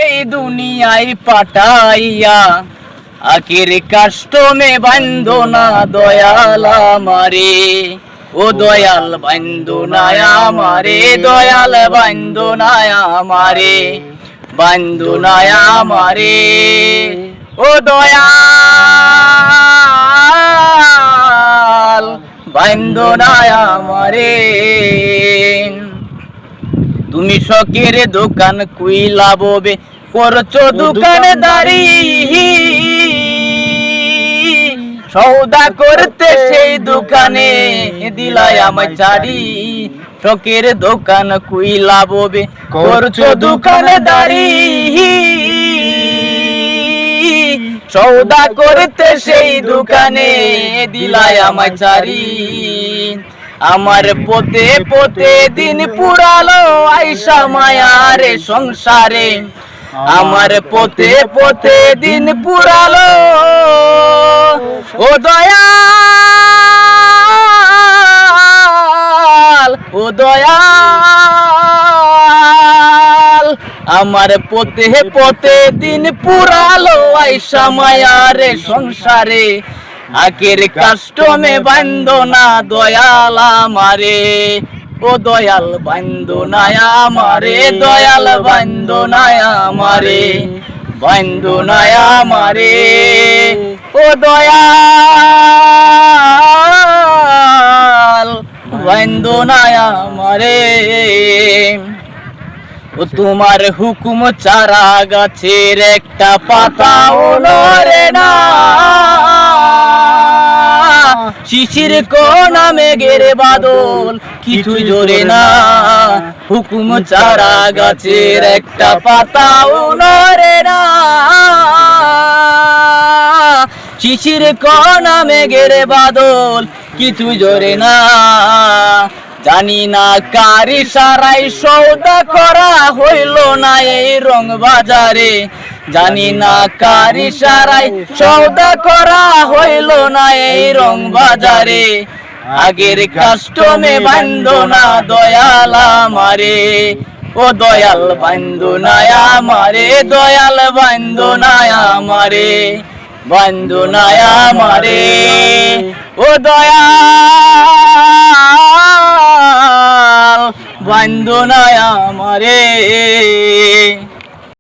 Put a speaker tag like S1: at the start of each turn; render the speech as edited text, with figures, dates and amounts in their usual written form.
S1: এই দুনিয়ায় পাঠাইয়া আখির কাষ্টমে বান্ধো না দয়াল আমারে, ও দয়াল বান্ধো না আমারে, দয়াল বান্ধো না আমারে, বান্ধো না আমারে, ও দয়াল বান্ধো না আমারে। তুমি শখের দোকান কুইলা ববে করছো দোকানদারি, সৌদা করতে সেই দোকানে দিলাই আমায় ছাড়ি। শখের দোকান কুইলা ববে করছো দোকানদারি, সৌদা করতে সেই দোকানে দিলাই আমায় ছাড়ি। আমার পথে পথে দিন পুরালো আইসা মায়ার সংসারে, আমার পথে পথে দিন পুরালো, ও দয়াল, ও দয়াল, আমার পথে পথে দিন পুরালো আইসা মায়ার সংসারে, আখের কাষ্টমে বান্ধো না দয়াল আমারে, ও দয়াল বান্ধো না আমারে, দয়াল বান্ধো না আমারে, বান্ধো না আমারে, ও দয়াল বান্ধো না আমারে। ও তোমার হুকুম চারা গাছের একটা পাতাও নড়ে না, শিশির কোনা মেঘের বাদল কিছুই জোরে না, হুকুম চারা গাছের একটা পাতাও নড়ে না, শিশির কোনা মেঘের বাদল কিছুই জোরে না। জানি না কার ইশারায় সৌদা করা হইল না এই রং বাজারে, জানি না কার ইশারায় সৌদা করা হইল না এই রং বাজারে, আগের কাষ্টমে বান্ধো না দয়াল আমারে, ও দয়াল বান্ধো না আমারে, দয়াল বান্ধো না আমারে, বান্ধো না আমারে, ও দয়াল বান্ধো না আমারে।